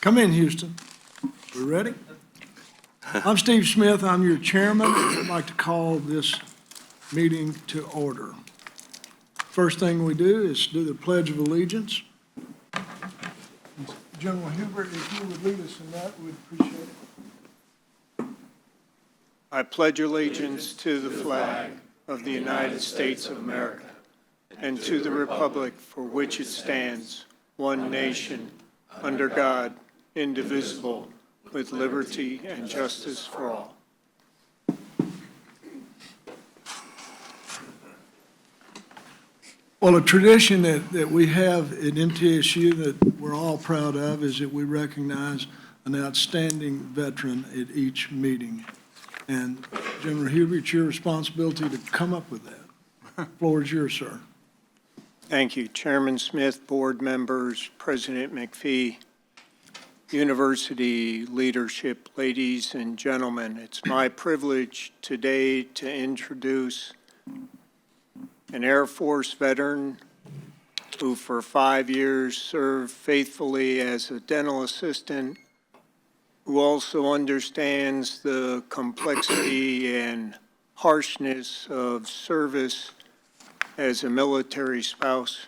Come in, Houston. We ready? I'm Steve Smith. I'm your chairman. I'd like to call this meeting to order. First thing we do is do the Pledge of Allegiance. General Hubert, if you would lead us in that, we'd appreciate it. I pledge allegiance to the flag of the United States of America and to the republic for which it stands, one nation, under God, indivisible, with liberty and justice for all. Well, a tradition that we have at MTSU that we're all proud of is that we recognize an outstanding veteran at each meeting. And General Huber, it's your responsibility to come up with that. The floor is yours, sir. Thank you, Chairman Smith, board members, President McPhee, university leadership, ladies and gentlemen. It's my privilege today to introduce an Air Force veteran who for 5 years served faithfully as a dental assistant, who also understands the complexity and harshness of service as a military spouse.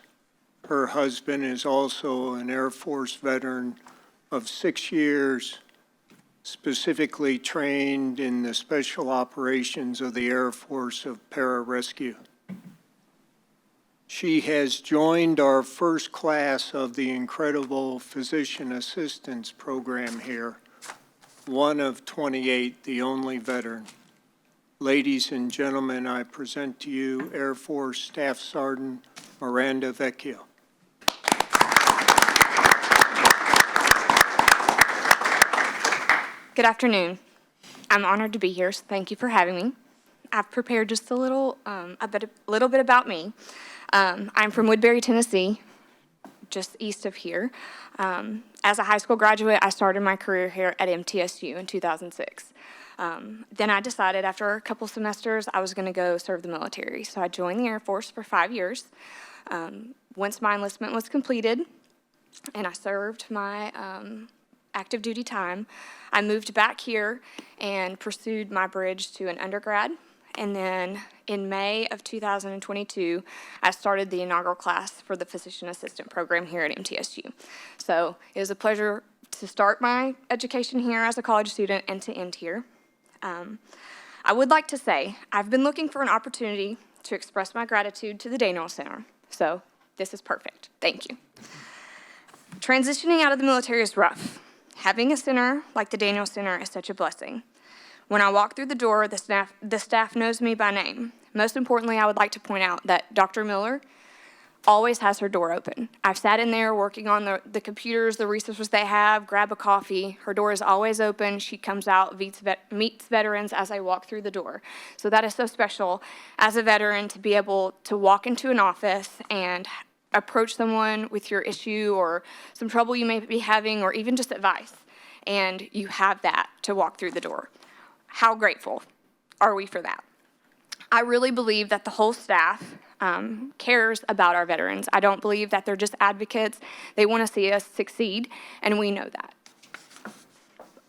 Her husband is also an Air Force veteran of 6 years, specifically trained in the special operations of the Air Force of pararescue. She has joined our first class of the incredible physician assistance program here, one of 28, the only veteran. Ladies and gentlemen, I present to you Air Force Staff Sergeant Miranda Vecchio. Good afternoon. I'm honored to be here, so thank you for having me. I've prepared just a little bit about me. I'm from Woodbury, Tennessee, just east of here. As a high school graduate, I started my career here at MTSU in 2006. Then I decided after a couple semesters I was going to go serve the military. So I joined the Air Force for 5 years. Once my enlistment was completed and I served my active duty time, I moved back here and pursued my bridge to an undergrad. And then in May of 2022, I started the inaugural class for the physician assistant program here at MTSU. So it was a pleasure to start my education here as a college student and to end here. I would like to say I've been looking for an opportunity to express my gratitude to the Daniel Center. So this is perfect. Thank you. Transitioning out of the military is rough. Having a center like the Daniel Center is such a blessing. When I walk through the door, the staff knows me by name. Most importantly, I would like to point out that Dr. Miller always has her door open. I've sat in there working on the computers, the resources they have, grab a coffee. Her door is always open. She comes out, meets veterans as I walk through the door. So that is so special as a veteran to be able to walk into an office and approach someone with your issue or some trouble you may be having or even just advice. And you have that to walk through the door. How grateful are we for that? I really believe that the whole staff cares about our veterans. I don't believe that they're just advocates. They want to see us succeed, and we know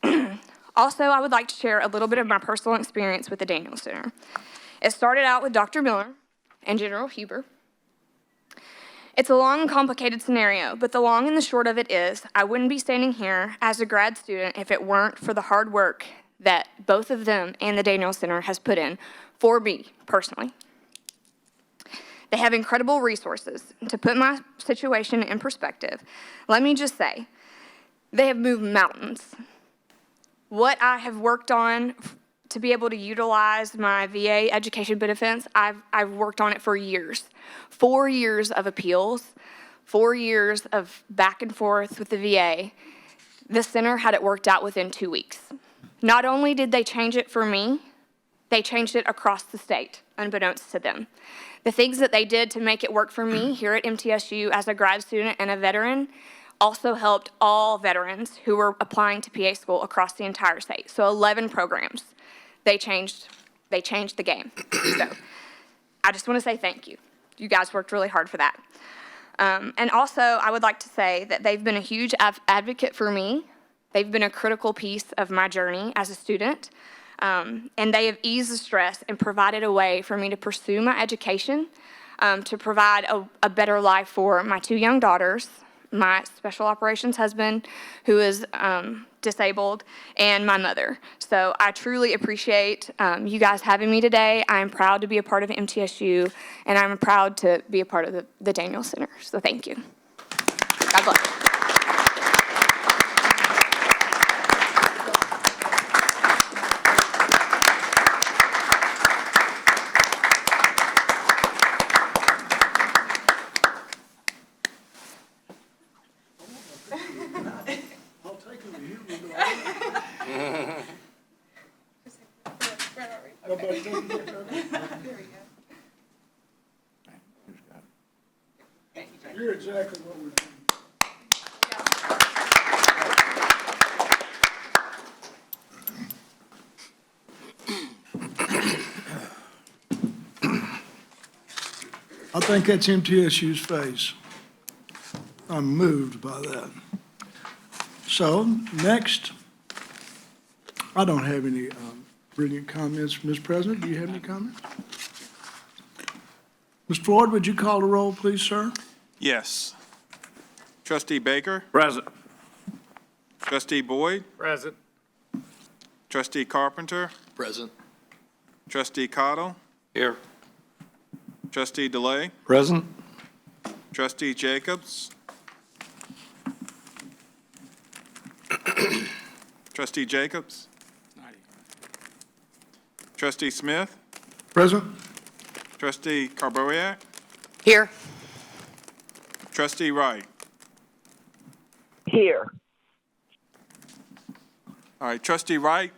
that. Also, I would like to share a little bit of my personal experience with the Daniel Center. It started out with Dr. Miller and General Huber. It's a long and complicated scenario, but the long and the short of it is I wouldn't be standing here as a grad student if it weren't for the hard work that both of them and the Daniel Center has put in for me personally. They have incredible resources. To put my situation in perspective, let me just say, they have moved mountains. What I have worked on to be able to utilize my VA education benefits, I've worked on it for years. 4 years of appeals, 4 years of back and forth with the VA. The center had it worked out within 2 weeks. Not only did they change it for me, they changed it across the state, unbeknownst to them. The things that they did to make it work for me here at MTSU as a grad student and a veteran also helped all veterans who were applying to PA school across the entire state. So 11 programs. They changed the game. So I just want to say thank you. You guys worked really hard for that. And also, I would like to say that they've been a huge advocate for me They've been a critical piece of my journey as a student, and they have eased the stress and provided a way for me to pursue my education, to provide a better life for my 2 young daughters, my special operations husband, who is disabled, and my mother. So I truly appreciate you guys having me today. I am proud to be a part of MTSU, and I'm proud to be a part of the Daniel Center. So thank you. God bless. You're exactly what we're doing. I think that's MTSU's face. I'm moved by that. So, next, I don't have any brilliant comments, Ms. President. Do you have any comments? Ms. Floyd, would you call the roll, please, sir? Yes. Trustee Baker? Present. Trustee Boyd? Present. Trustee Carpenter? Present. Trustee Cottle? Here. Trustee DeLay? Present. Trustee Jacobs? Trustee Jacobs? Trustee Smith? Present? Trustee Carboyak? Here. Trustee Wright? Here. All right, Trustee Wright,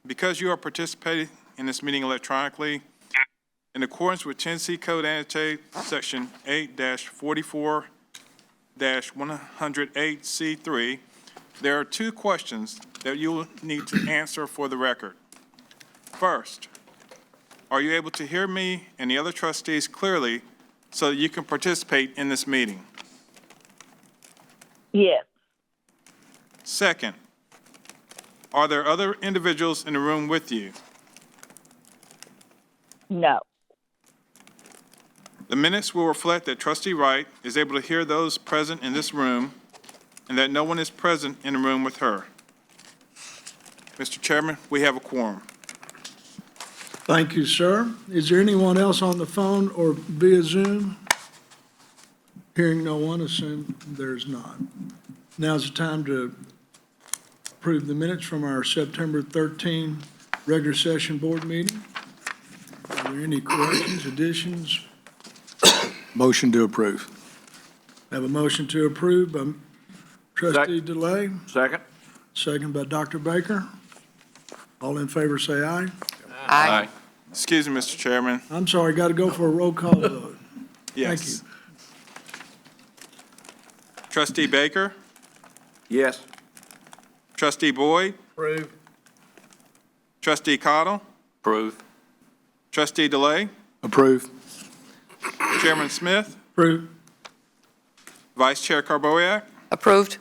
because you are participating in this meeting electronically, in accordance with Tennessee Code Annotated Section 8-44-108C3, there are 2 questions that you will need to answer for the record. First, are you able to hear me and the other trustees clearly so that you can participate in this meeting? Yes. Second, are there other individuals in the room with you? No. The minutes will reflect that Trustee Wright is able to hear those present in this room and that no one is present in the room with her. Mr. Chairman, we have a quorum. Thank you, sir. Is there anyone else on the phone or via Zoom? Hearing no one, assume there's not. Now's the time to approve the minutes from our September 13 regular session board meeting. Are there any corrections, additions? Motion to approve. I have a motion to approve by Trustee DeLay, Second. second by Dr. Baker. All in favor, say aye. Aye. Excuse me, Mr. Chairman. I'm sorry, got to go for a roll call vote. Yes. Trustee Baker? Yes. Trustee Boyd? Approve. Trustee Cottle? Approve. Trustee DeLay? Approve. Chairman Smith? Approve. Vice Chair Carboyak? Approved.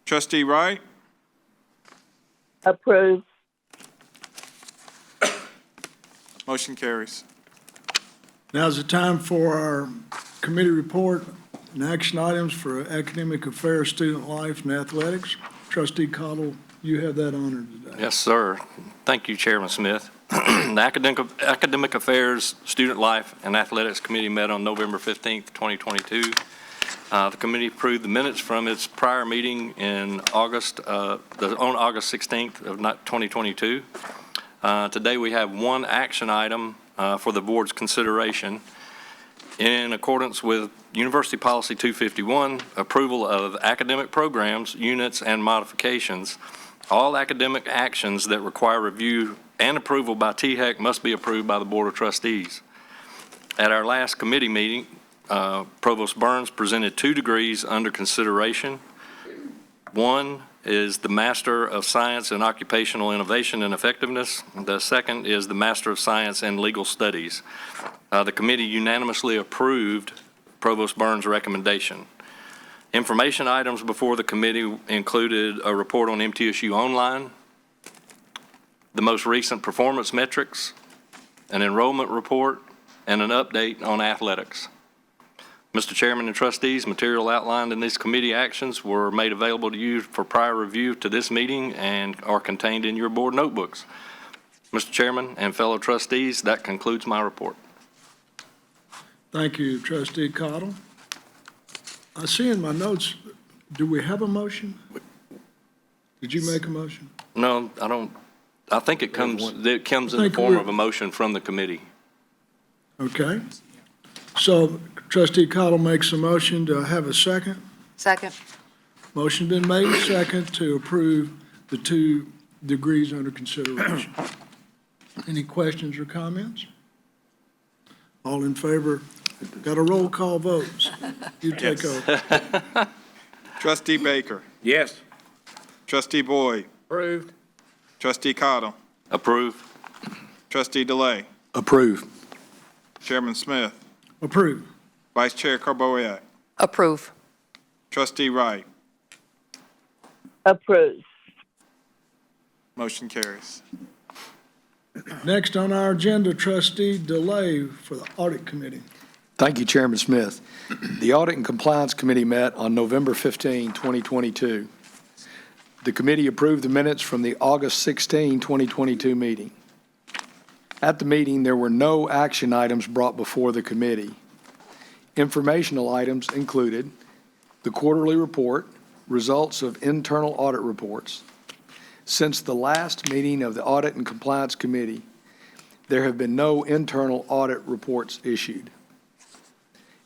Trustee Wright? Approved. Motion carries. Now's the time for our committee report and action items for academic affairs, student life, and athletics. Trustee Cottle, you have that honor today. Yes, sir. Thank you, Chairman Smith. The Academic Affairs, Student Life, and Athletics Committee met on November 15th, 2022. The committee approved the minutes from its prior meeting on August 16th of 2022. Today we have one action item for the board's consideration. In accordance with University Policy 251, approval of academic programs, units, and modifications, all academic actions that require review and approval by THEC must be approved by the Board of Trustees. At our last committee meeting, Provost Burns presented 2 degrees under consideration. One is the Master of Science in Occupational Innovation and Effectiveness. The second is the Master of Science in Legal Studies. The committee unanimously approved Provost Burns' recommendation. Information items before the committee included a report on MTSU Online, the most recent performance metrics, an enrollment report, and an update on athletics. Mr. Chairman and trustees, material outlined in these committee actions were made available to you for prior review to this meeting and are contained in your board notebooks. Mr. Chairman and fellow trustees, that concludes my report. Thank you, Trustee Cottle. I see in my notes, do we have a motion? Did you make a motion? No, I don't, I think it comes in the think form we're- of a motion from the committee. Okay. So Trustee Cottle makes a motion. Do I have a second? Second. Motion been made and second to approve the 2 degrees under consideration. Any questions or comments? All in favor? Got a roll call vote. You take Yes. over. Trustee Baker, Yes. Trustee Boyd, Approved. Trustee Cottle, Approve. Trustee Delay, Approve. Chairman Smith, Approved. Vice Chair Karbowiak, Approve. Trustee Wright. Approved. Motion carries. Next on our agenda, Trustee Delay for the Audit Committee. Thank you, Chairman Smith. The Audit and Compliance Committee met on November 15, 2022. The committee approved the minutes from the August 16, 2022 meeting. At the meeting, there were no action items brought before the committee. Informational items included the quarterly report, results of internal audit reports. Since the last meeting of the Audit and Compliance Committee, there have been no internal audit reports issued.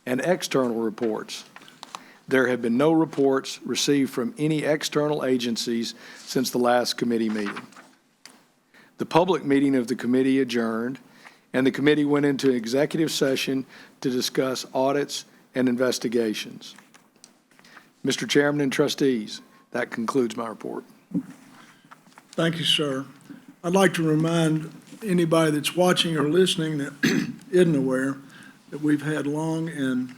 And external reports. There have been no reports received from any external agencies since the last committee meeting. The public meeting of the committee adjourned, and the committee went into executive session to discuss audits and investigations. Mr. Chairman and trustees, that concludes my report. Thank you, sir. I'd like to remind anybody that's watching or listening that isn't aware that we've had long and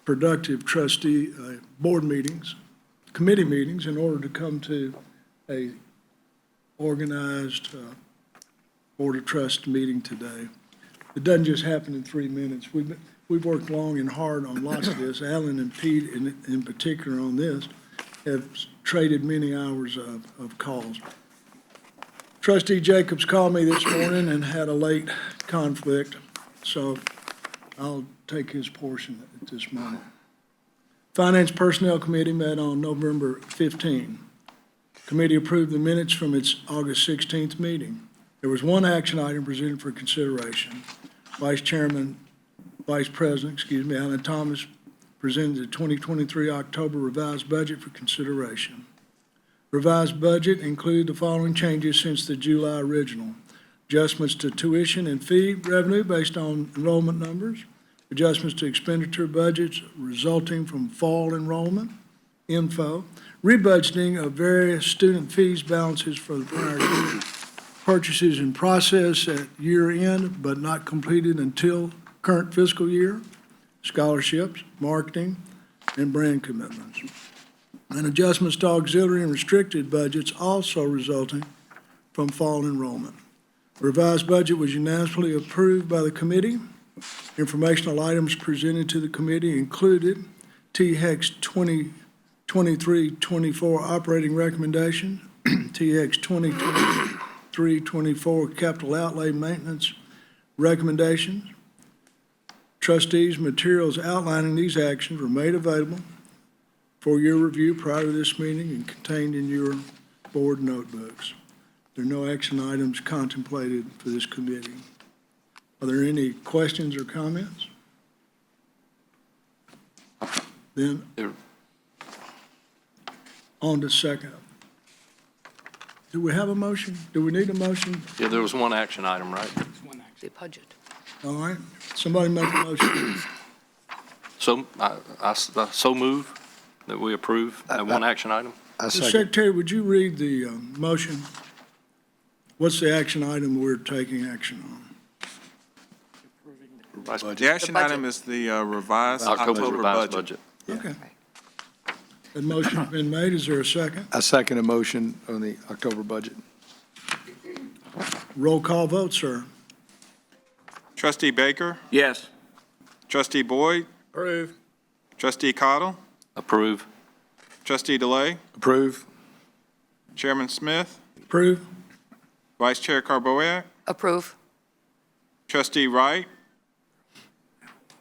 productive trustee board meetings, committee meetings, in order to come to a organized Board of Trust meeting today. It doesn't just happen in 3 minutes. We've worked long and hard on lots of this. Alan and Pete in particular on this have traded many hours of calls. Trustee Jacobs called me this morning and had a late conflict, so I'll take his portion at this moment. Finance Personnel Committee met on November 15. Committee approved the minutes from its August 16th meeting. There was one action item presented for consideration. Vice President, Alan Thomas presented the 2023 October revised budget for consideration. Revised budget included the following changes since the July original. Adjustments to tuition and fee revenue based on enrollment numbers. Adjustments to expenditure budgets resulting from fall enrollment info. Rebudgeting of various student fees balances for the prior year. Purchases in process at year end but not completed until current fiscal year. Scholarships, marketing, and brand commitments. And adjustments to auxiliary and restricted budgets also resulting from fall enrollment. Revised budget was unanimously approved by the committee. Informational items presented to the committee included THEX 2023-24 operating recommendation, THEX 2023-24 capital outlay maintenance recommendations. Trustees' materials outlining these actions were made available for your review prior to this meeting and contained in your board notebooks. There are no action items contemplated for this committee. Are there any questions or comments? Then, on to second. Do we have a motion? Do we need a motion? Yeah, there was one action item, right? The budget. All right, somebody make a motion. So, I so move that we approve that one action item. I Mr. second. Secretary, would you read the motion? What's the action item we're taking action on? The action budget. item is the revised October's October revised budget. budget. Okay. The motion's been made. Is there a second? I second a motion on the October budget. Roll call vote, sir. Trustee Baker, Yes. Trustee Boyd, Approve. Trustee Cottle, Approve. Trustee DeLay, Approve. Chairman Smith, Approve? Vice Chair Carboyak, Approve. Trustee Wright,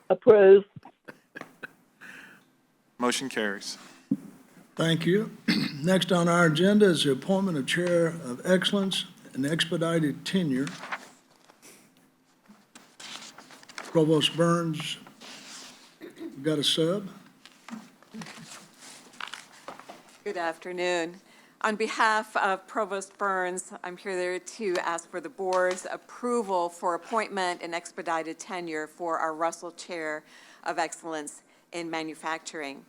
Approve. motion carries. Thank you. Next on our agenda is the appointment of Chair of Excellence and Expedited Tenure. Provost Burns, you got a sub? Good afternoon. On behalf of Provost Burns, I'm here there to ask for the board's approval for appointment and expedited tenure for our Russell Chair of Excellence in Manufacturing.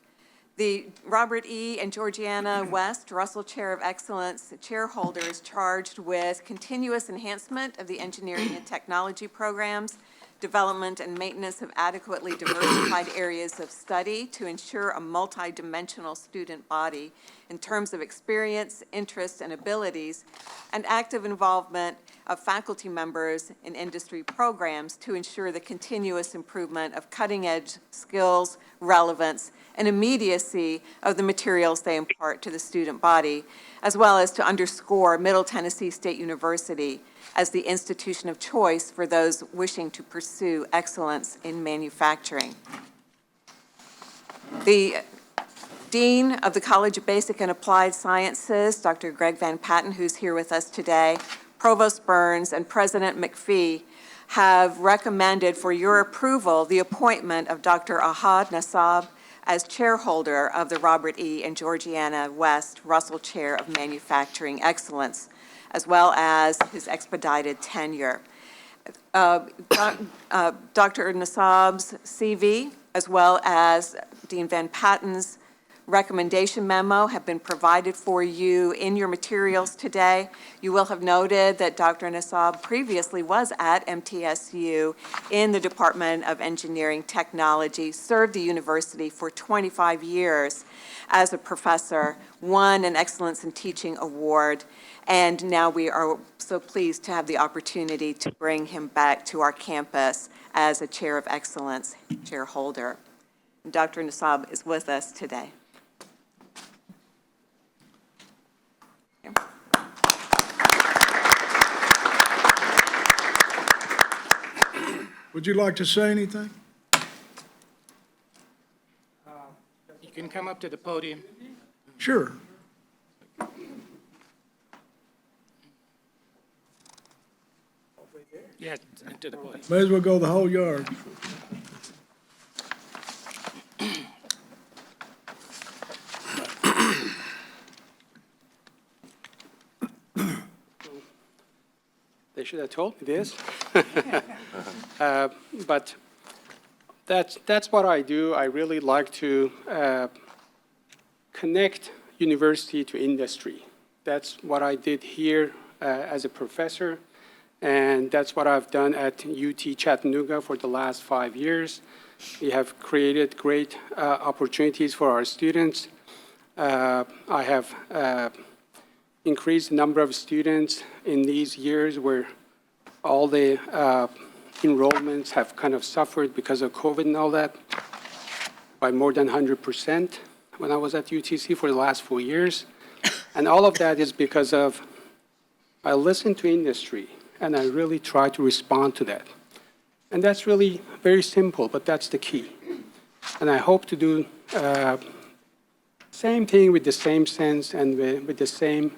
The Robert E. and Georgiana West Russell Chair of Excellence chairholder is charged with continuous enhancement of the engineering and technology programs, development and maintenance of adequately diversified areas of study to ensure a multidimensional student body in terms of experience, interests, and abilities, and active involvement of faculty members in industry programs to ensure the continuous improvement of cutting-edge skills, relevance, and immediacy of the materials they impart to the student body, as well as to underscore Middle Tennessee State University as the institution of choice for those wishing to pursue excellence in manufacturing. The Dean of the College of Basic and Applied Sciences, Dr. Greg Van Patten, who's here with us today, Provost Burns, and President McPhee have recommended for your approval the appointment of Dr. Ahad Nassab as chairholder of the Robert E. and Georgiana West Russell Chair of Manufacturing Excellence, as well as his expedited tenure. Dr. Nassab's CV, as well as Dean Van Patten's recommendation memo have been provided for you in your materials today. You will have noted that Dr. Nassab previously was at MTSU in the Department of Engineering Technology, served the university for 25 years as a professor, won an Excellence in Teaching Award, and now we are so pleased to have the opportunity to bring him back to our campus as a Chair of Excellence chairholder. Dr. Nassab is with us today. Would you like to say anything? You can come up to the podium. Sure. Yeah, to the podium. May as well go the whole yard. They should have told me this. But that's what I do. I really like to connect university to industry. That's what I did here as a professor, and that's what I've done at UT Chattanooga for the last 5 years. We have created great opportunities for our students. I have increased the number of students in these years where all the enrollments have kind of suffered because of COVID and all that by more than 100% when I was at UTC for the last 4 years. And all of that is because of I listen to industry and I really try to respond to that. And that's really very simple, but that's the key. And I hope to do same thing with the same sense and with the same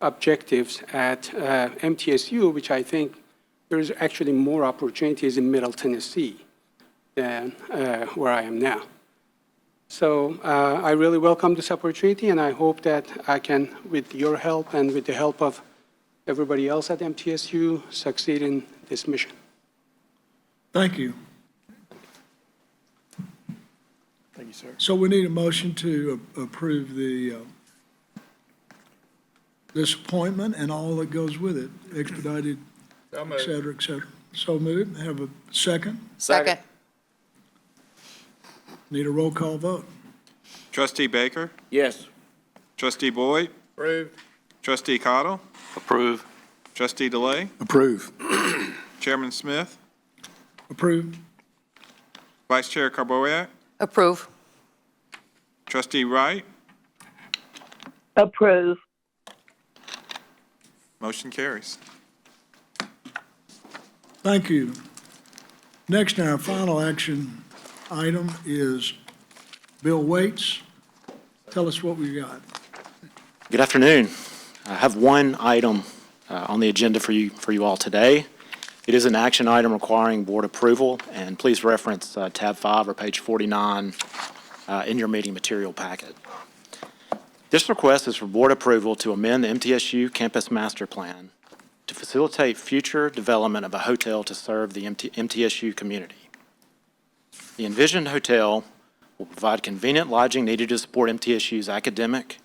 objectives at MTSU, which I think there's actually more opportunities in Middle Tennessee than where I am now. So I really welcome this opportunity, and I hope that I can, with your help and with the help of everybody else at MTSU, succeed in this mission. Thank you. Thank you, sir. So we need a motion to approve this appointment and all that goes with it, expedited, et cetera, et cetera. So moved. Have a second? Second. Need a roll call vote. Trustee Baker? Yes. Trustee Boyd? Approved. Trustee Cottle? Approve. Trustee DeLay? Approve. Chairman Smith? Approved. Vice Chair Carboyak? Approve. Trustee Wright? Approve. Motion carries. Thank you. Next, our final action item is Bill Waits. Tell us what we got. Good afternoon. I have one item on the agenda for you all today. It is an action item requiring board approval, and please reference tab 5 or page 49 in your meeting material packet. This request is for board approval to amend the MTSU Campus Master Plan to facilitate future development of a hotel to serve the MTSU community. The envisioned hotel will provide convenient lodging needed to support MTSU's academic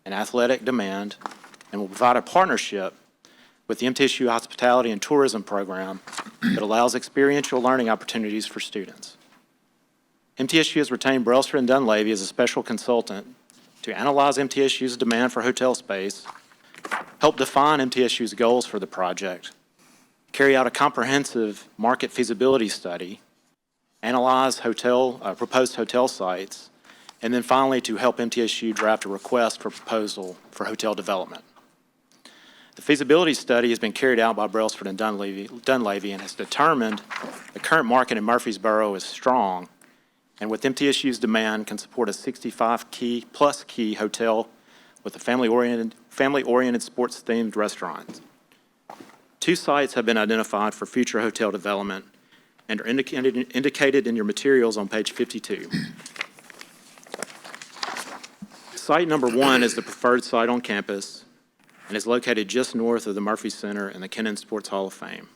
and athletic demand, and will provide a partnership with the MTSU Hospitality and Tourism Program that allows experiential learning opportunities for students. MTSU has retained Brailsford and Dunleavy as a special consultant to analyze MTSU's demand for hotel space, help define MTSU's goals for the project, carry out a comprehensive market feasibility study, analyze proposed hotel sites, and then finally to help MTSU draft a request for proposal for hotel development. The feasibility study has been carried out by Brailsford and Dunleavy and has determined the current market in Murfreesboro is strong, and with MTSU's demand can support a 65-plus key hotel with a family-oriented sports-themed restaurant. 2 sites have been identified for future hotel development and are indicated in your materials on page 52. Site number 1 is the preferred site on campus and is located just north of the Murphy Center and the Kennan Sports Hall of Fame.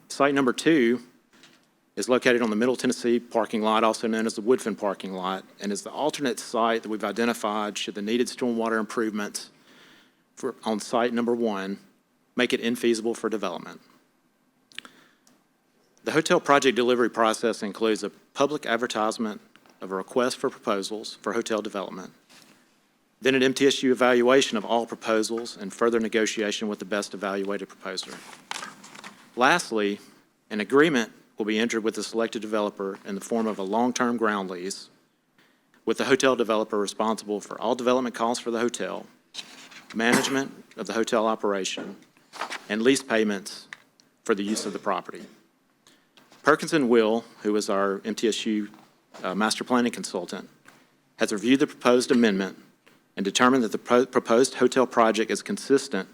Site number 2 is located on the Middle Tennessee parking lot, also known as the Woodfin parking lot, and is the alternate site that we've identified should the needed stormwater improvements on site number 1 make it infeasible for development. The hotel project delivery process includes a public advertisement of a request for proposals for hotel development, then an MTSU evaluation of all proposals and further negotiation with the best evaluated proposer. Lastly, an agreement will be entered with the selected developer in the form of a long-term ground lease, with the hotel developer responsible for all development costs for the hotel, management of the hotel operation, and lease payments for the use of the property. Perkins & Will, who is our MTSU master planning consultant, has reviewed the proposed amendment and determined that the proposed hotel project is consistent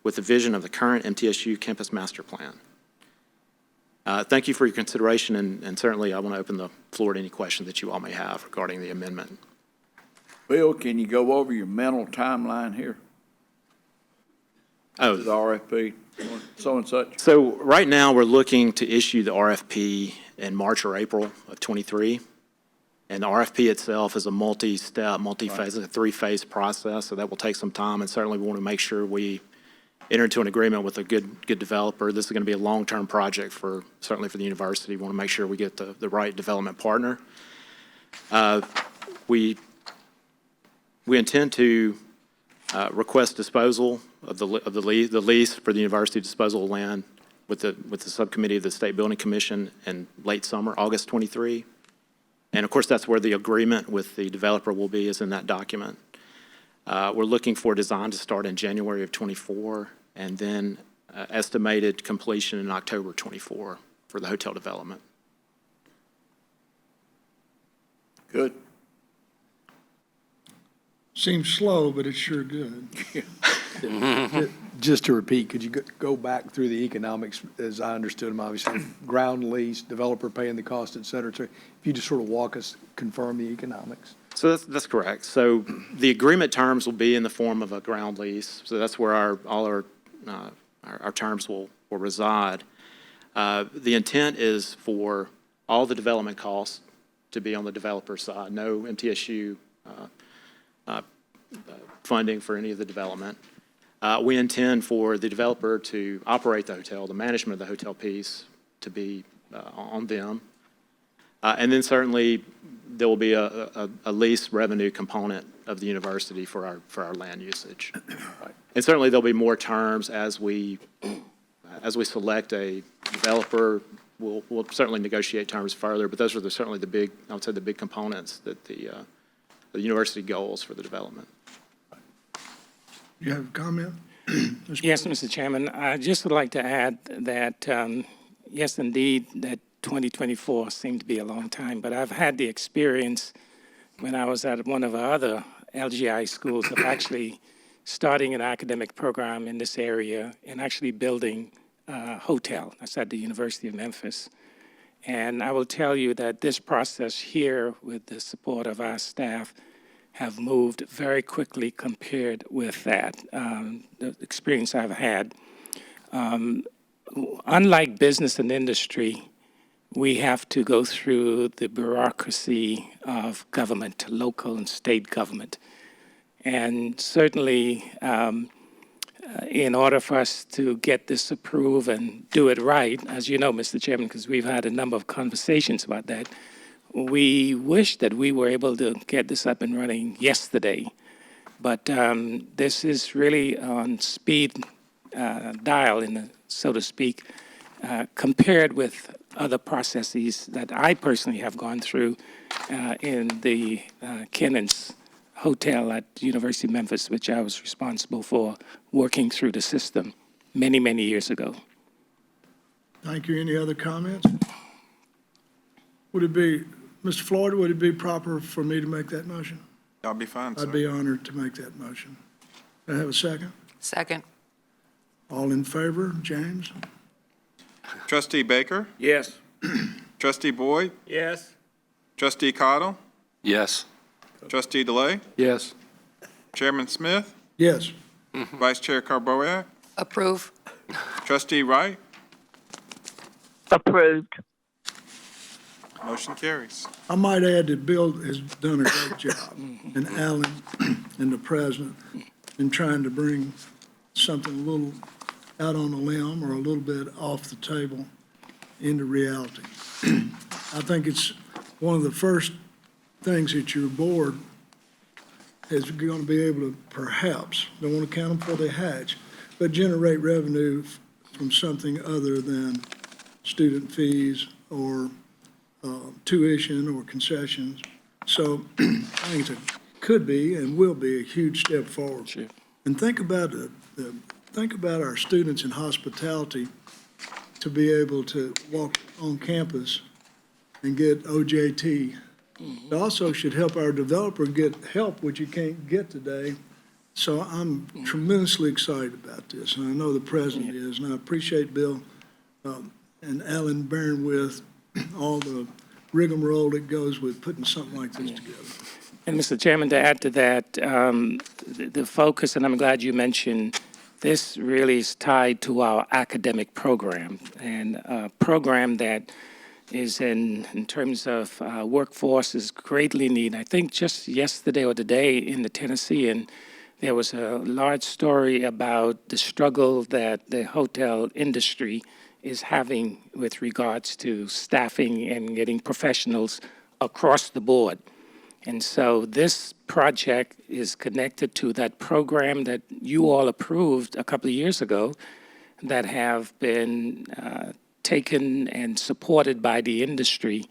with the vision of the current MTSU campus master plan. Thank you for your consideration, and certainly I want to open the floor to any questions that you all may have regarding the amendment. Bill, can you go over your mental timeline here? Oh, The RFP, so and such? so right now, we're looking to issue the RFP in March or April of '23. And the RFP itself is a multi-step, multi-phase, a 3-phase process, so that will take some time, and certainly we want to make sure we enter into an agreement with a good developer. This is going to be a long-term project certainly for the university. We want to make sure we get the right development partner. We intend to request disposal of the lease for the university disposal of land with the subcommittee of the State Building Commission in late summer, August 23. And of course, that's where the agreement with the developer will be, is in that document. We're looking for design to start in January of '24, and then estimated completion in October '24 for the hotel development. Good. Seems slow, but it's sure good. Just to repeat, could you go back through the economics, as I understood them, obviously, ground lease, developer paying the cost, et cetera. If you just sort of walk us, confirm the economics. So that's correct. So the agreement terms will be in the form of a ground lease. So that's where all our terms will reside. The intent is for all the development costs to be on the developer side. No MTSU funding for any of the development. We intend for the developer to operate the hotel, the management of the hotel piece to be on them. And then certainly there will be a lease revenue component of the university for our land usage. And certainly, there'll be more terms as we select a developer. We'll certainly negotiate terms further, but those are certainly the big, I would say, the big components that the university goals for the development. You have a comment? Yes, Mr. Chairman. I just would like to add that, yes, indeed, that 2024 seemed to be a long time, but I've had the experience when I was at one of our other LGI schools of actually starting an academic program in this area and actually building a hotel. That's at the University of Memphis. And I will tell you that this process here, with the support of our staff, have moved very quickly compared with that, the experience I've had. Unlike business and industry, we have to go through the bureaucracy of government, local and state government. And certainly, in order for us to get this approved and do it right, as you know, Mr. Chairman, because we've had a number of conversations about that, we wish that we were able to get this up and running yesterday. But this is really on speed dial, so to speak, compared with other processes that I personally have gone through in the Kennens Hotel at the University of Memphis, which I was responsible for working through the system many, many years ago. Thank you. Any other comments? Would it be, Mr. Floyd, would it be proper for me to make that motion? That'll be fine, sir. I'd be honored to make that motion. Do I have a second? Second. All in favor? James? Trustee Baker? Yes. Trustee Boyd? Yes. Trustee Cottle? Yes. Trustee DeLay? Yes. Chairman Smith? Yes. Vice Chair Carboyak? Approve. Trustee Wright? Approved. Motion carries. I might add that Bill has done a great job, and Alan and the president, in trying to bring something a little out on a limb or a little bit off the table into reality. I think it's one of the first things that your board is going to be able to perhaps, don't want to count them before they hatch, but generate revenue from something other than student fees or tuition or concessions. So I think it could be and will be a huge step forward. Sure. And think about think about our students in hospitality to be able to walk on campus and get OJT. It also should help our developer get help, which you can't get today. So I'm tremendously excited about this, and I know the president is, and I appreciate Bill and Alan bearing with all the rigmarole that goes with putting something like this together. And Mr. Chairman, to add to that, the focus, and I'm glad you mentioned, this really is tied to our academic program, and a program that is in terms of workforce is greatly needed. I think just yesterday or today in the Tennessean, there was a large story about the struggle that the hotel industry is having with regards to staffing and getting professionals across the board. And so this project is connected to that program that you all approved a couple of years ago that have been taken and supported by the industry,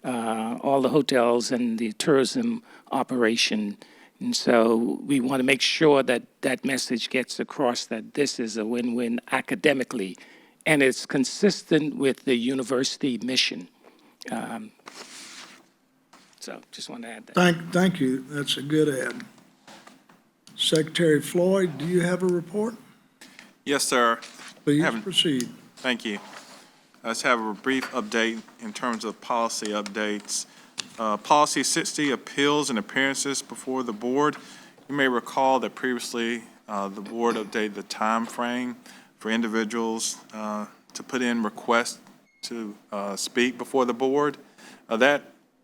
all the hotels and the tourism operation. And so we want to make sure that that message gets across that this is a win-win academically, and it's consistent with the university mission. So just want to add that. Thank you. That's a good add. Secretary Floyd, do you have a report? Yes, sir. Please proceed. Thank you. Let's have a brief update in terms of policy updates. Policy 60, appeals and appearances before the board. You may recall that previously the board updated the time frame for individuals to put in requests to speak before the board. That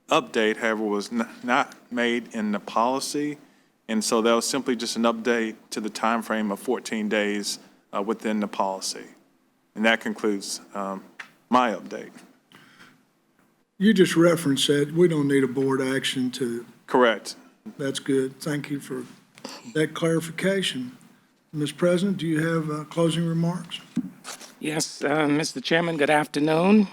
update, however, was not made in the policy, and so that was simply just an update to the time frame of 14 days within the policy. And that concludes my update. You just referenced that. We don't need a board action to, Correct. that's good. Thank you for that clarification. Ms. President, do you have closing remarks? Yes, Mr. Chairman, good afternoon.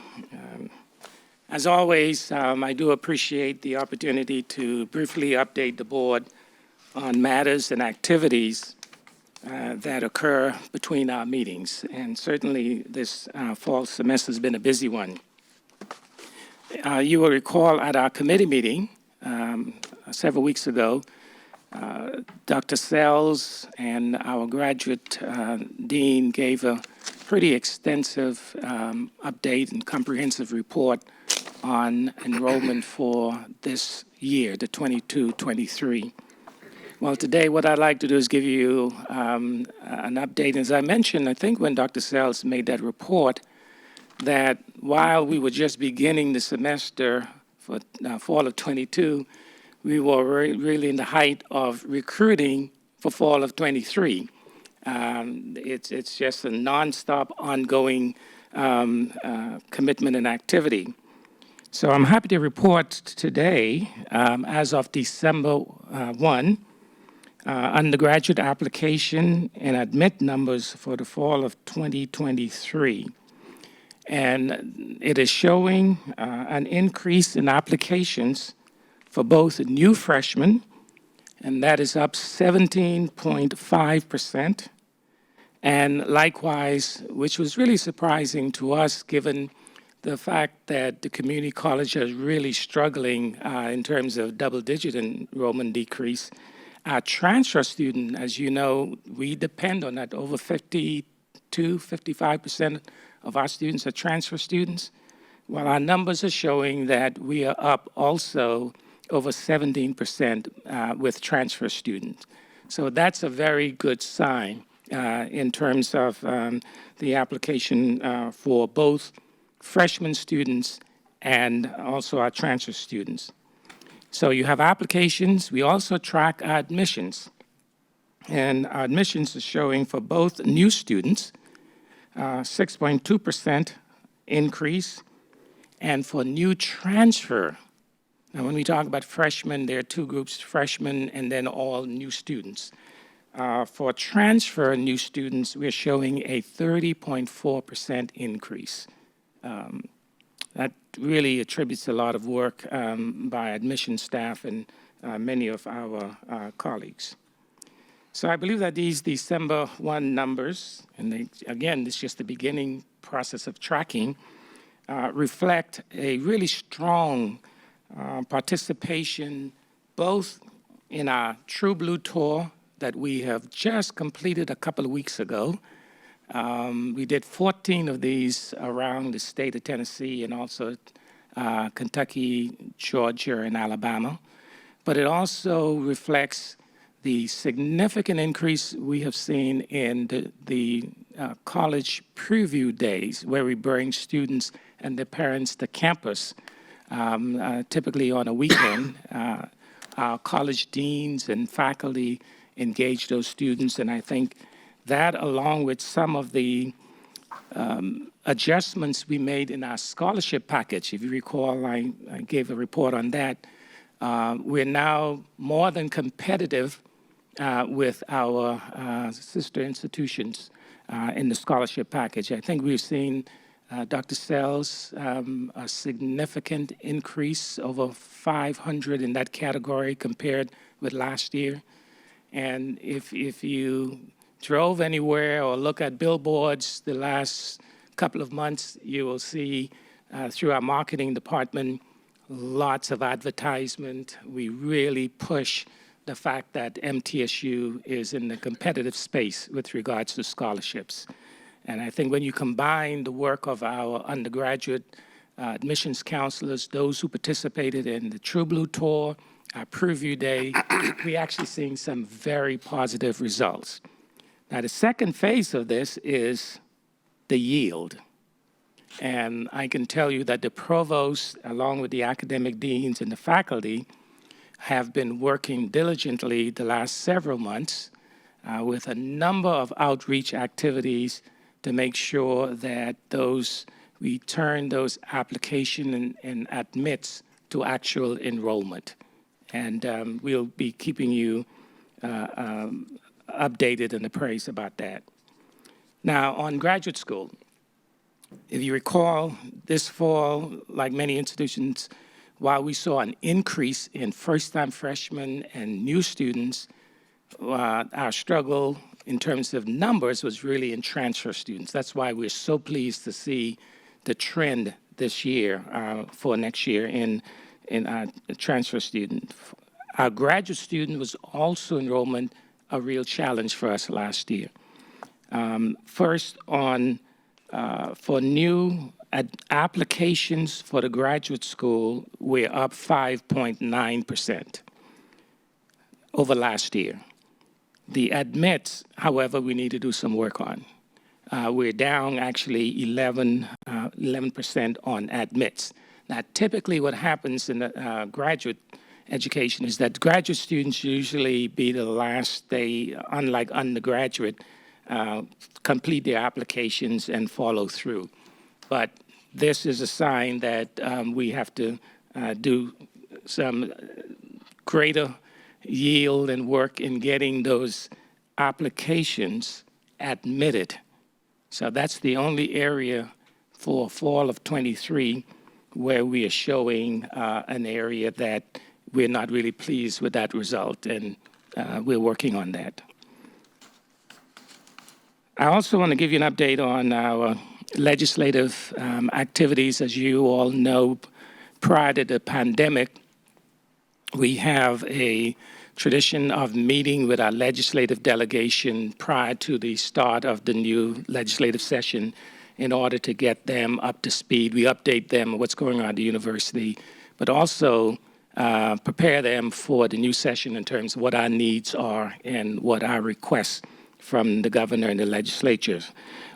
As always, I do appreciate the opportunity to briefly update the board on matters and activities that occur between our meetings. And certainly, this fall semester has been a busy one. You will recall at our committee meeting several weeks ago, Dr. Sells and our graduate dean gave a pretty extensive update and comprehensive report on enrollment for this year, the 22-23. Well, today what I'd like to do is give you an update. As I mentioned, I think when Dr. Sells made that report, that while we were just beginning the semester for fall of 22, we were really in the height of recruiting for fall of 23. It's just a nonstop, ongoing commitment and activity. So I'm happy to report today, as of December 1, undergraduate application and admit numbers for the fall of 2023. And it is showing an increase in applications for both new freshmen, and that is up 17.5%. And likewise, which was really surprising to us given the fact that the community college is really struggling in terms of double-digit enrollment decrease. Our transfer student, as you know, we depend on that. Over 55% of our students are transfer students. Well, our numbers are showing that we are up also over 17% with transfer students. So that's a very good sign in terms of the application for both freshman students and also our transfer students. So you have applications. We also track our admissions. And our admissions is showing for both new students, 6.2% increase, and for new transfer. Now, when we talk about freshmen, there are two groups, freshmen and then all new students. For transfer new students, we're showing a 30.4% increase. That really attributes a lot of work by admission staff and many of our colleagues. So I believe that these December 1 numbers, and again, it's just the beginning process of tracking, reflect a really strong participation both in our True Blue Tour that we have just completed a couple of weeks ago. We did 14 of these around the state of Tennessee and also Kentucky, Georgia, and Alabama. But it also reflects the significant increase we have seen in the college preview days, where we bring students and their parents to campus, typically on a weekend. Our college deans and faculty engage those students, and I think that, along with some of the adjustments we made in our scholarship package, if you recall, I gave a report on that, we're now more than competitive with our sister institutions in the scholarship package. I think we've seen Dr. Sells, a significant increase, over 500 in that category compared with last year. And if you drove anywhere or look at billboards the last couple of months, you will see through our marketing department lots of advertisement. We really push the fact that MTSU is in the competitive space with regards to scholarships. And I think when you combine the work of our undergraduate admissions counselors, those who participated in the True Blue Tour, our preview day, we're actually seeing some very positive results. Now, the second phase of this is the yield. And I can tell you that the provost, along with the academic deans and the faculty, have been working diligently the last several months with a number of outreach activities to make sure that those we turn those application and admits to actual enrollment. And we'll be keeping you updated and appraised about that. Now, on graduate school, if you recall, this fall, like many institutions, while we saw an increase in first-time freshmen and new students, our struggle in terms of numbers was really in transfer students. That's why we're so pleased to see the trend this year for next year in our transfer student. Our graduate student was also enrollment a real challenge for us last year. First, for new applications for the graduate school, we're up 5.9% over last year. The admits, however, we need to do some work on. We're down actually 11% on admits. Now, typically what happens in the graduate education is that graduate students usually be the last, they, unlike undergraduate, complete their applications and follow through. But this is a sign that we have to do some greater yield and work in getting those applications admitted. So that's the only area for fall of '23 where we are showing an area that we're not really pleased with that result, and we're working on that. I also want to give you an update on our legislative activities. As you all know, prior to the pandemic, we have a tradition of meeting with our legislative delegation prior to the start of the new legislative session in order to get them up to speed. We update them on what's going on at the university, but also prepare them for the new session in terms of what our needs are and what our requests from the governor and the legislature.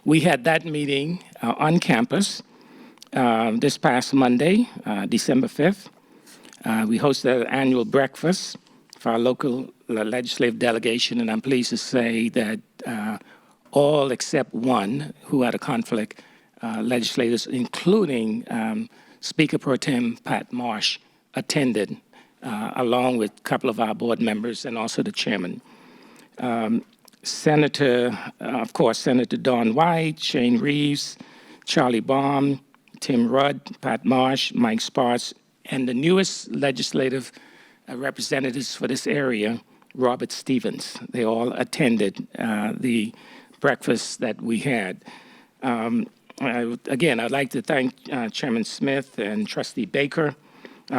We had that meeting on campus this past Monday, December 5th. We hosted an annual breakfast for our local legislative delegation, and I'm pleased to say that all except one who had a conflict, legislators, including Speaker Pro Tem Pat Marsh, attended, along with a couple of our board members and also the chairman. Of course, Senator Dawn White, Shane Reeves, Charlie Baum, Tim Rudd, Pat Marsh, Mike Sparks, and the newest legislative representatives for this area, Robert Stevens. They all attended the breakfast that we had. Again, I'd like to thank Chairman Smith and Trustee Baker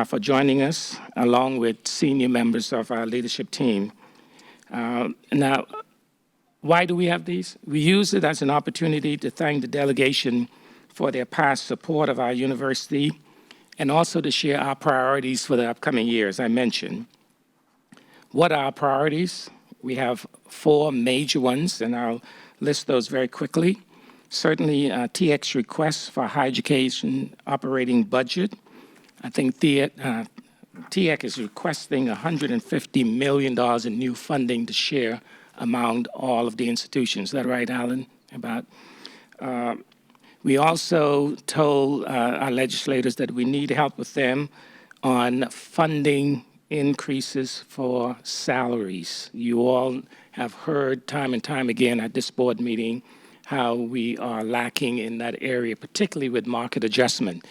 for joining us, along with senior members of our leadership team. Now, why do we have these? We use it as an opportunity to thank the delegation for their past support of our university and also to share our priorities for the upcoming year, as I mentioned. What are our priorities? We have 4 major ones, and I'll list those very quickly. Certainly, TX requests for higher education operating budget. I think TX is requesting $150 million in new funding to share among all of the institutions. Is that right, Alan? We also told our legislators that we need help with them on funding increases for salaries. You all have heard time and time again at this board meeting how we are lacking in that area, particularly with market adjustment.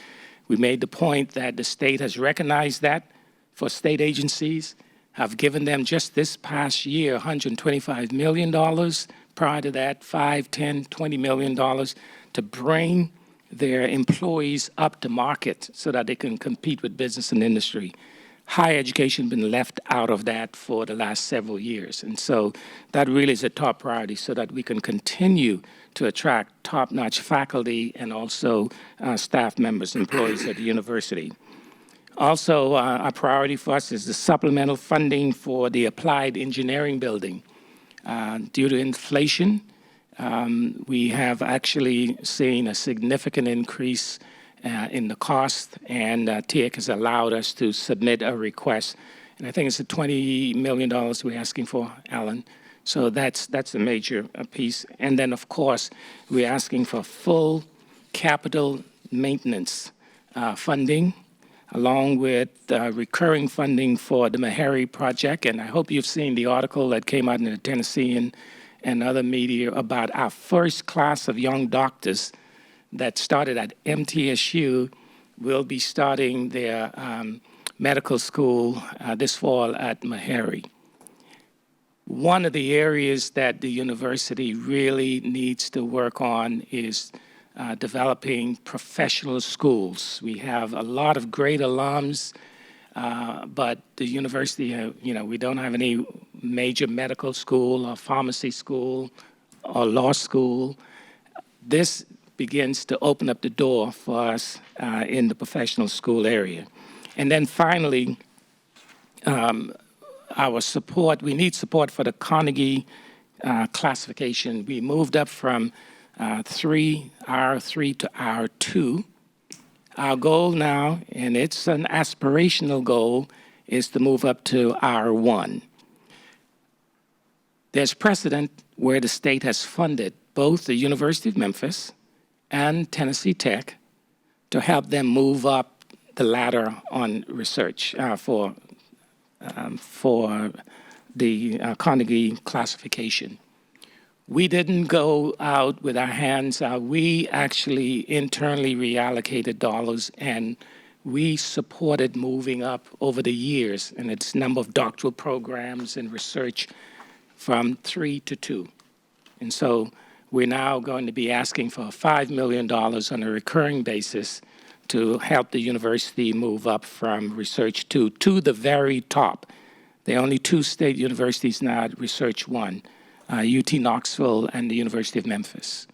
We made the point that the state has recognized that for state agencies, have given them just this past year $125 million, prior to that $5, $10, $20 million to bring their employees up to market so that they can compete with business and industry. Higher education has been left out of that for the last several years. And so that really is a top priority so that we can continue to attract top-notch faculty and also staff members, employees at the university. Also, a priority for us is the supplemental funding for the applied engineering building. Due to inflation, we have actually seen a significant increase in the cost, and TIC has allowed us to submit a request. And I think it's $20 million we're asking for, Alan. So that's a major piece. And then, of course, we're asking for full capital maintenance funding, along with recurring funding for the Meharry project. And I hope you've seen the article that came out in the Tennessean and other media about our first class of young doctors that started at MTSU will be starting their medical school this fall at Meharry. One of the areas that the university really needs to work on is developing professional schools. We have a lot of great alums, but the university, we don't have any major medical school or pharmacy school or law school. This begins to open up the door for us in the professional school area. And then finally, our support, we need support for the Carnegie classification. We moved up from R3 to R2. Our goal now, and it's an aspirational goal, is to move up to R1. There's precedent where the state has funded both the University of Memphis and Tennessee Tech to help them move up the ladder on research for the Carnegie classification. We didn't go out with our hands. We actually internally reallocated dollars, and we supported moving up over the years in its number of doctoral programs and research from 3 to 2. And so we're now going to be asking for $5 million on a recurring basis to help the university move up from Research 2 to the very top. There are only 2 state universities now at Research 1, UT Knoxville and the University of Memphis.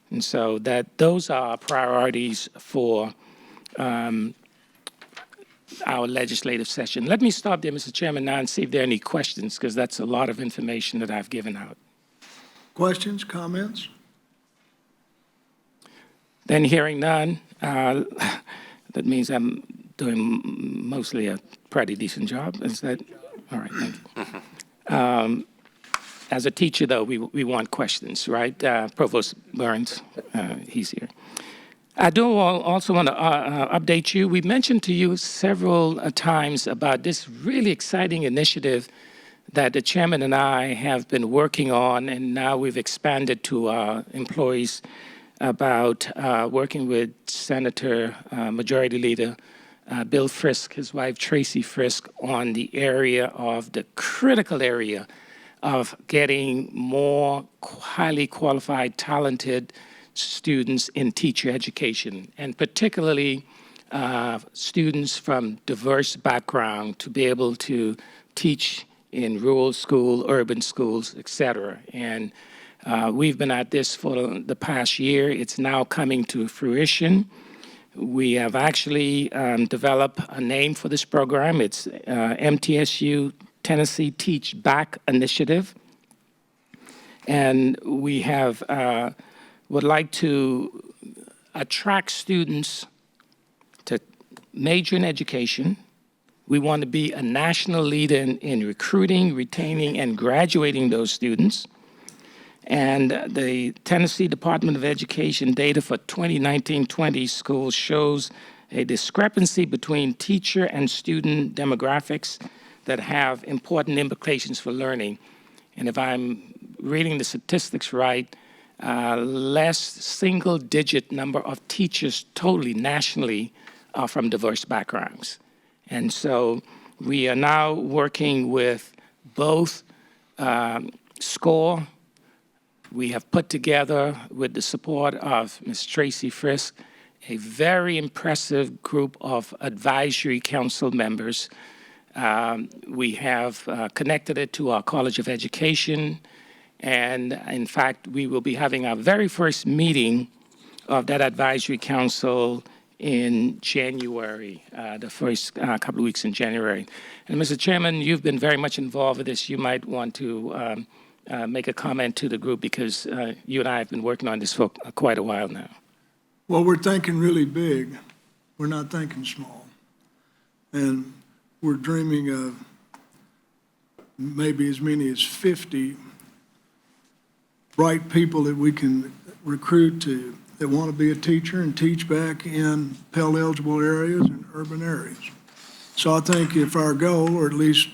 And so those are our priorities for our legislative session. Let me stop there, Mr. Chairman, now and see if there are any questions, because that's a lot of information that I've given out. Questions, comments? Then hearing none, that means I'm doing mostly a pretty decent job. Is that, all right, thank you. As a teacher, though, we want questions, right? Provost Burns, he's here. I do also want to update you. We mentioned to you several times about this really exciting initiative that the chairman and I have been working on, and now we've expanded to our employees about working with Senator Majority Leader Bill Frisk, his wife Tracy Frisk, on the area of the critical area of getting more highly qualified, talented students in teacher education, and particularly students from diverse backgrounds to be able to teach in rural school, urban schools, et cetera. And we've been at this for the past year. It's now coming to fruition. We have actually developed a name for this program. It's MTSU Tennessee Teach Back Initiative. And we have would like to attract students to major in education. We want to be a national leader in recruiting, retaining, and graduating those students. And the Tennessee Department of Education data for 2019-20 schools shows a discrepancy between teacher and student demographics that have important implications for learning. And if I'm reading the statistics right, less single-digit number of teachers totally nationally are from diverse backgrounds. And so we are now working with both SCORE. We have put together, with the support of Ms. Tracy Frisk, a very impressive group of advisory council members. We have connected it to our College of Education. And in fact, we will be having our very first meeting of that advisory council in January, the first couple of weeks in January. And Mr. Chairman, you've been very much involved with this. You might want to make a comment to the group, because you and I have been working on this for quite a while now. Well, we're thinking really big. We're not thinking small. And we're dreaming of maybe as many as 50 bright people that we can recruit to that want to be a teacher and teach back in Pell-eligible areas and urban areas. So I think if our goal, or at least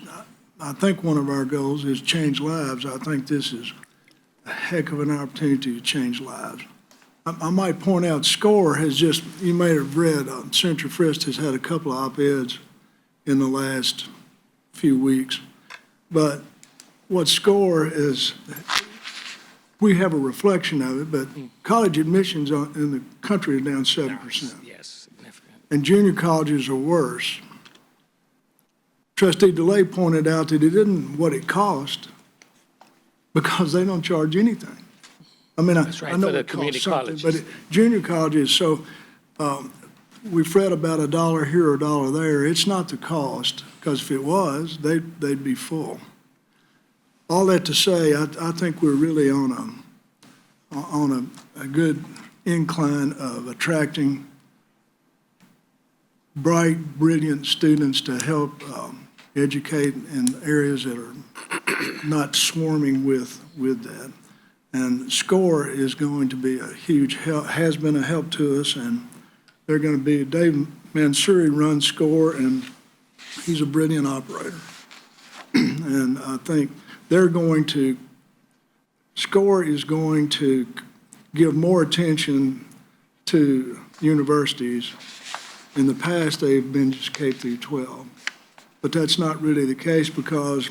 I think one of our goals, is change lives, I think this is a heck of an opportunity to change lives. I might point out, SCORE has just, you may have read, Senator Frist has had a couple of op-eds in the last few weeks. But what SCORE is, we have a reflection of it, but college admissions in the country is down 7%. Yes, significant. And junior colleges are worse. Trustee DeLay pointed out that it isn't what it cost, because they don't charge anything. I mean, That's right, I know for the it community costs something, but colleges. junior colleges, so we fret about $1 here or $1 there. It's not the cost, because if it was, they'd be full. All that to say, I think we're really on a good incline of attracting bright, brilliant students to help educate in areas that are not swarming with that. And SCORE is going to be a huge help, has been a help to us, and they're going to be, Dave Mansouri runs SCORE, and he's a brilliant operator. And I think they're going to, SCORE is going to give more attention to universities. In the past, they've been just K through 12. But that's not really the case, because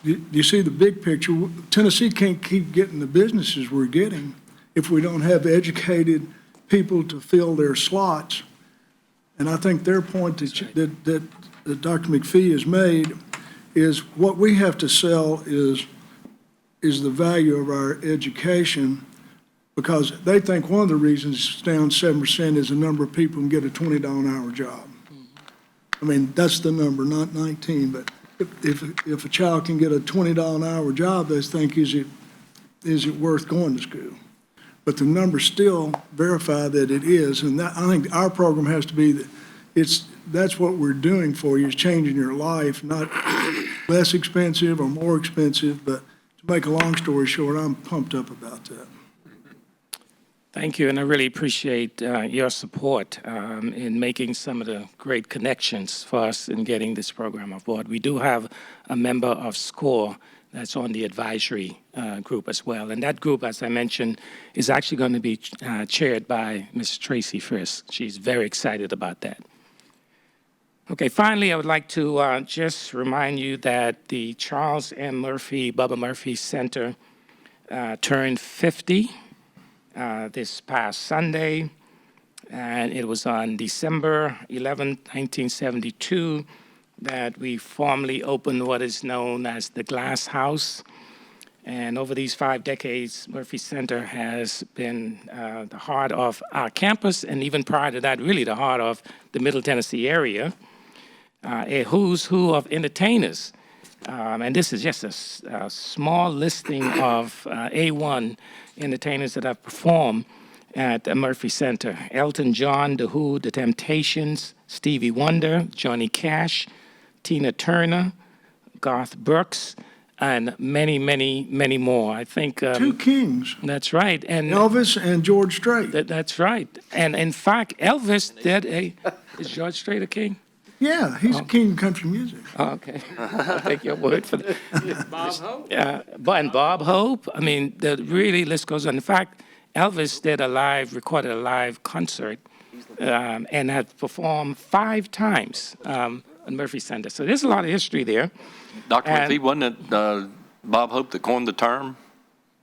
you see the big picture. Tennessee can't keep getting the businesses we're getting if we don't have educated people to fill their slots. And I think their point that Dr. McPhee has made is what we have to sell is the value of our education, because they think one of the reasons it's down 7% is the number of people who can get a $20 an hour job. I mean, that's the number, not 19, but if a child can get a $20 an hour job, they think, is it worth going to school? But the numbers still verify that it is, and that, I think our program has to be that that's what we're doing for you, is changing your life, not less expensive or more expensive. But to make a long story short, I'm pumped up about that. Thank you, and I really appreciate your support in making some of the great connections for us in getting this program aboard. We do have a member of SCORE that's on the advisory group as well, and that group, as I mentioned, is actually going to be chaired by Ms. Tracy Frist. She's very excited about that. Okay, finally, I would like to just remind you that the Charles M. Murphy, Bubba Murphy Center turned 50 this past Sunday, and it was on December 11, 1972, that we formally opened what is known as the Glass House. And over these 5 decades, Murphy Center has been the heart of our campus, and even prior to that, really the heart of the Middle Tennessee area, a who's who of entertainers. And this is just a small listing of A1 entertainers that have performed at the Murphy Center. Elton John, The Who, The Temptations, Stevie Wonder, Johnny Cash, Tina Turner, Garth Brooks, and many, many, many more. I think... Two kings. That's right. And Elvis and George Strait. That's right. And in fact, Elvis did a... Is George Strait a king? Yeah, he's a king of country music. Oh, okay. I'll take your word for that. Bob Hope? And Bob Hope. I mean, the really list goes on. In fact, Elvis recorded a live concert and had performed 5 times at Murphy Center. So there's a lot of history there. Dr. McPhee, wasn't it Bob Hope that coined the term,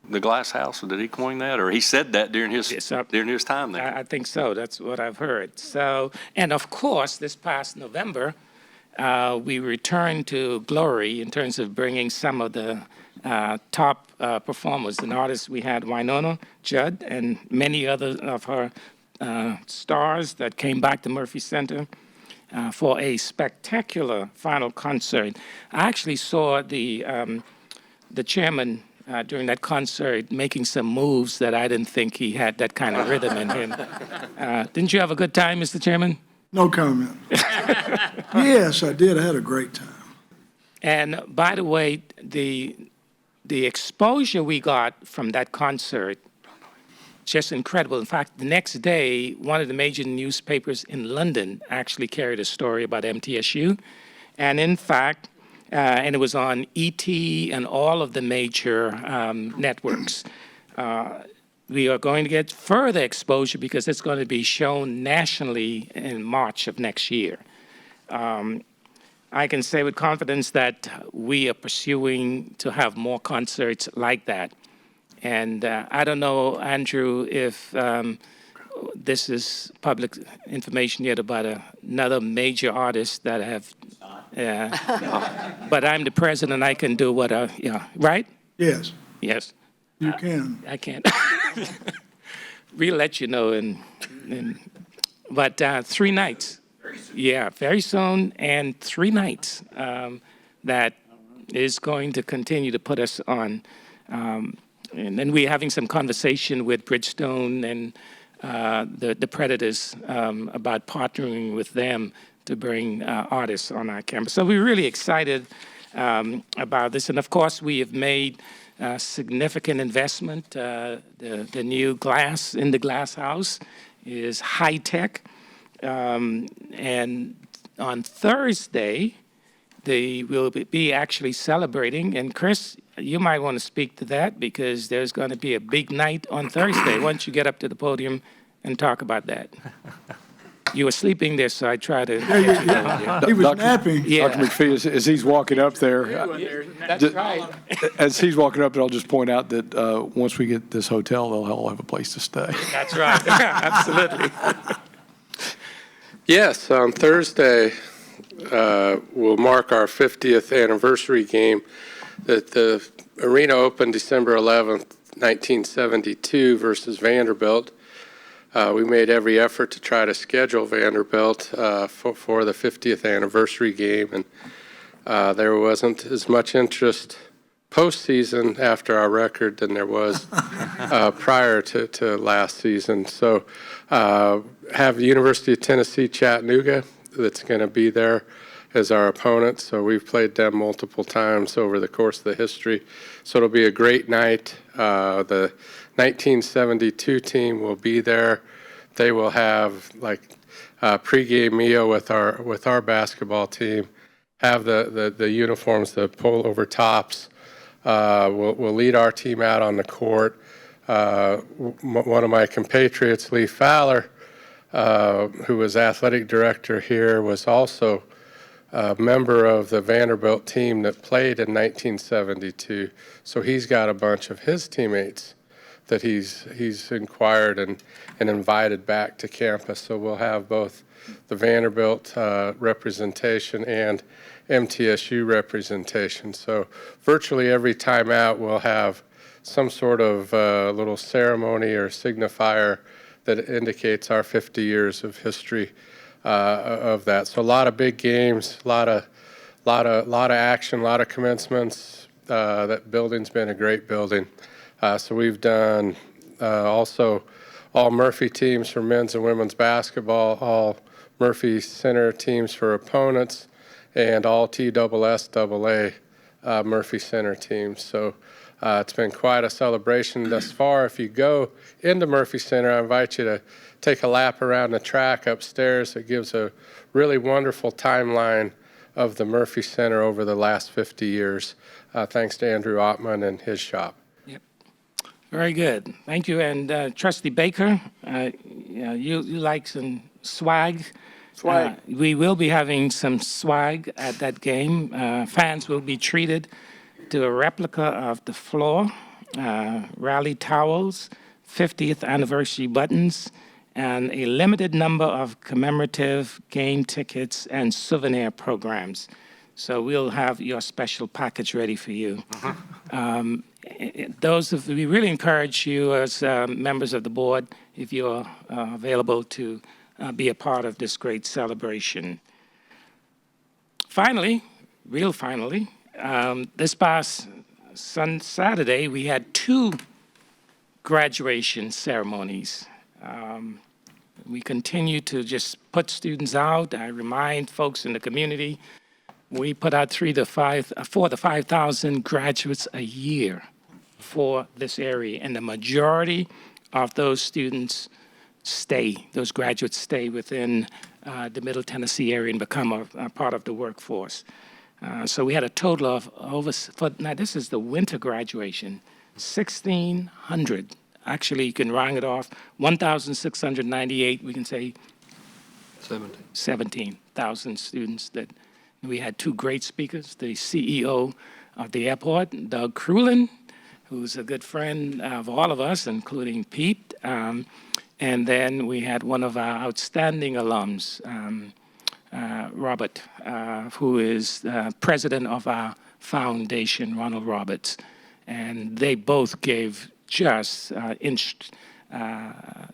the Glass House? Or did he coin that? Or he said that during his time there? I think so. That's what I've heard. So, and of course, this past November, we returned to glory in terms of bringing some of the top performers and artists. We had Winona Judd and many other of her stars that came back to Murphy Center for a spectacular final concert. I actually saw the chairman during that concert making some moves that I didn't think he had that kind of rhythm in him. Didn't you have a good time, Mr. Chairman? No comment. Yes, I did. I had a great time. And by the way, the exposure we got from that concert just incredible. In fact, the next day, one of the major newspapers in London actually carried a story about MTSU. And in fact, and it was on ET and all of the major networks. We are going to get further exposure because it's going to be shown nationally in March of next year. I can say with confidence that we are pursuing to have more concerts like that. And I don't know, Andrew, if this is public information yet about another major artist that have, but I'm the president, I can do what right? Yes, Yes. you can. I can't. We'll let you know. But 3 nights. Yeah, very soon, and 3 nights that is going to continue to put us on. And then we're having some conversation with Bridgestone and the Predators about partnering with them to bring artists on our campus. So we're really excited about this. And of course, we have made significant investment. The new glass in the glass house is high tech. And on Thursday, they will be actually celebrating. And Chris, you might want to speak to that because there's going to be a big night on Thursday. Why don't you get up to the podium and talk about that? You were sleeping there, so I tried to. He was napping. Yeah. Dr. McPhee, as he's walking up there, That's right. as he's walking up there, I'll just point out that once we get this hotel, they'll all have a place to stay. That's right. Absolutely. Yes, on Thursday, we'll mark our 50th anniversary game. The arena opened December 11th, 1972 versus Vanderbilt. We made every effort to try to schedule Vanderbilt for the 50th anniversary game, and there wasn't as much interest postseason after our record than there was prior to last season. So have the University of Tennessee Chattanooga that's going to be there as our opponent. So we've played them multiple times over the course of the history. So it'll be a great night. The 1972 team will be there. They will have like a pregame meal with our basketball team, have the uniforms, the pullover tops. We'll lead our team out on the court. One of my compatriots, Lee Fowler, who was athletic director here, was also a member of the Vanderbilt team that played in 1972. So he's got a bunch of his teammates that he's inquired and invited back to campus. So we'll have both the Vanderbilt representation and MTSU representation. So virtually every time out we'll have some sort of little ceremony or signifier that indicates our 50 years of history of that. So a lot of big games, a lot of action, a lot of commencements. That building's been a great building. So we've done also all Murphy teams for men's and women's basketball, all Murphy Center teams for opponents, and all TSSAA Murphy Center teams. So it's been quite a celebration thus far. If you go into Murphy Center, I invite you to take a lap around the track upstairs. It gives a really wonderful timeline of the Murphy Center over the last 50 years, thanks to Andrew Ottman and his shop. Yep. Very good. Thank you. And Trustee Baker, you like some swag? Swag. We will be having some swag at that game. Fans will be treated to a replica of the floor, rally towels, 50th anniversary buttons, and a limited number of commemorative game tickets and souvenir programs. So we'll have your special package ready for you. We really encourage you as members of the board, if you're available, to be a part of this great celebration. Finally, this past Saturday, we had 2 graduation ceremonies. We continue to just put students out. I remind folks in the community, we put out 4,000 to 5,000 graduates a year for this area, and the majority of those students those graduates stay within the Middle Tennessee area and become a part of the workforce. So we had a total of now this is the winter graduation, 1,600. Actually, you can round it off, 1,698, we can say 17,000 students. That we had two great speakers, the CEO of the airport, Doug Crulin, who's a good friend of all of us, including Pete. And then we had one of our outstanding alums, Robert, who is president of our foundation, Ronald Roberts. And they both gave just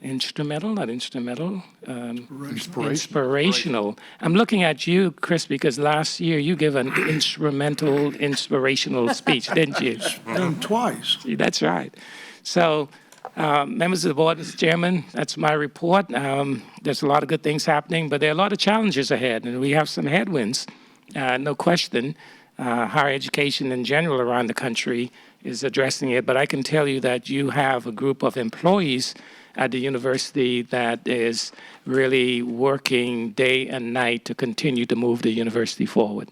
inspirational. I'm looking at you, Chris, because last year you gave an inspirational speech, didn't you? Done twice. That's right. So, members of the board, Mr. Chairman, that's my report. There's a lot of good things happening, but there are a lot of challenges ahead, and we have some headwinds, no question. Higher education in general around the country is addressing it, but I can tell you that you have a group of employees at the university that is really working day and night to continue to move the university forward.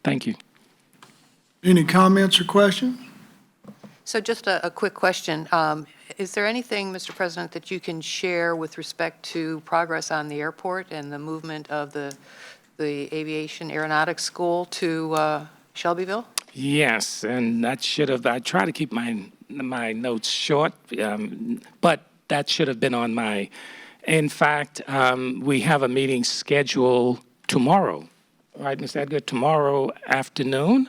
Thank you. Any comments or questions? So just a quick question. Is there anything, Mr. President, that you can share with respect to progress on the airport and the movement of the aviation aeronautics school to Shelbyville? Yes, and that should have, I try to keep my notes short, but that should have been on my, in fact, we have a meeting scheduled tomorrow, right, Ms. Edgar, tomorrow afternoon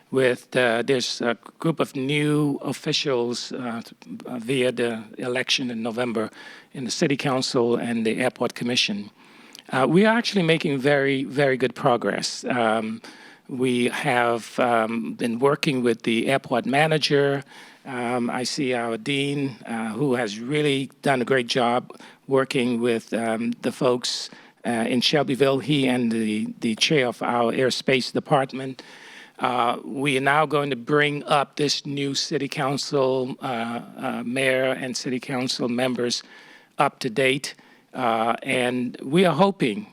with, there's a group of new officials via the election in November in the City Council and the Airport Commission. We are actually making very, very good progress. We have been working with the airport manager. I see our dean, who has really done a great job working with the folks in Shelbyville, he and the chair of our airspace department. We are now going to bring up this new city council, mayor and city council members up to date. And we are hoping,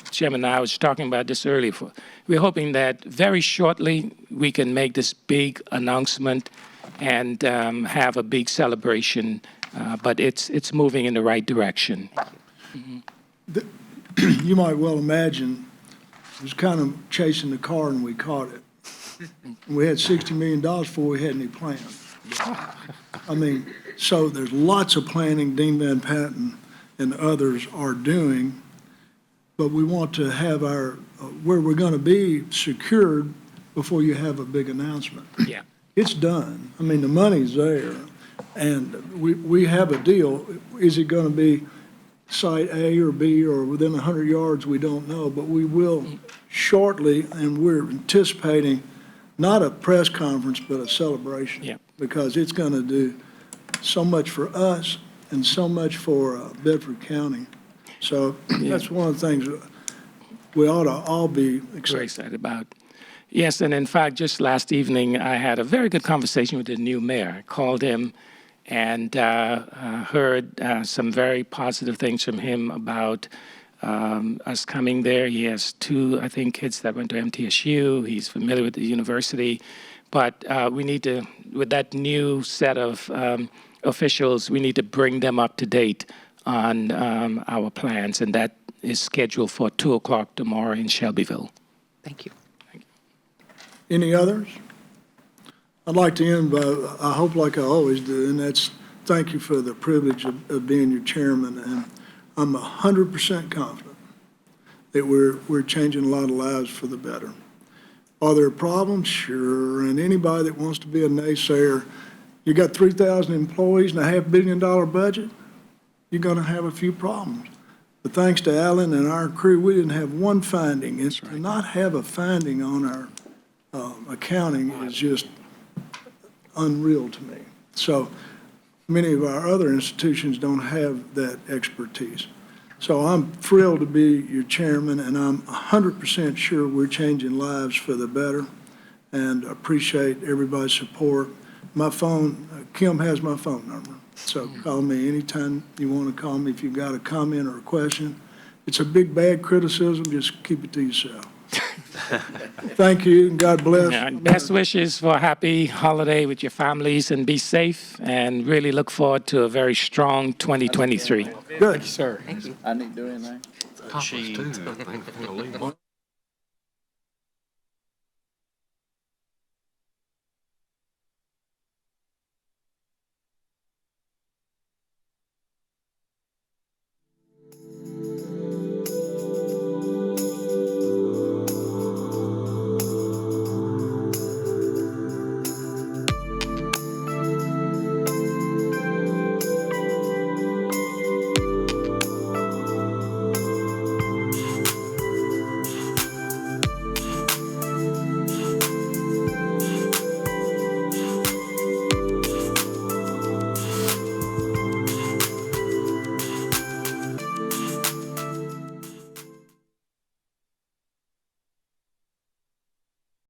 Chairman and I was talking about this earlier, we're hoping that very shortly we can make this big announcement and have a big celebration, but it's moving in the right direction. You might well imagine, it was kind of chasing the car and we caught it. We had $60 million before we had any plans. I mean, so there's lots of planning Dean Van Patten and others are doing, but we want to have our, where we're going to be secured before you have a big announcement. Yeah. It's done. I mean, the money's there, and we have a deal. Is it going to be site A or B or within 100 yards? We don't know, but we will shortly, and we're anticipating not a press conference, but a celebration. Yeah. Because it's going to do so much for us and so much for Bedford County. So that's one of the things we ought to all be Very excited about. Yes, and in fact, just last evening, I had a very good conversation with the new mayor. I called him and heard some very positive things from him about us coming there. He has two, I think, kids that went to MTSU. He's familiar with the university. But we need to, with that new set of officials, we need to bring them up to date on our plans, and that is scheduled for 2 o'clock tomorrow in Shelbyville. Thank you. Any others? I'd like to end by, I hope like I always do, and that's thank you for the privilege of being your chairman. And I'm 100% confident that we're changing a lot of lives for the better. Are there problems? Sure. And anybody that wants to be a naysayer, you got 3,000 employees and a $500 million budget, you're going to have a few problems. But thanks to Alan and our crew, we didn't have one finding. And to not have a finding on our accounting is just unreal to me. So many of our other institutions don't have that expertise. So I'm thrilled to be your chairman, and I'm 100% sure we're changing lives for the better, and appreciate everybody's support. My phone, Kim has my phone number, so call me anytime you want to call me if you've got a comment or a question. It's a big, bad criticism, just keep it to yourself. Thank you, and God bless. Yeah, best wishes for a happy holiday with your families, and be safe, and really look forward to a very strong 2023. Good. Sir. I need to do anything? She,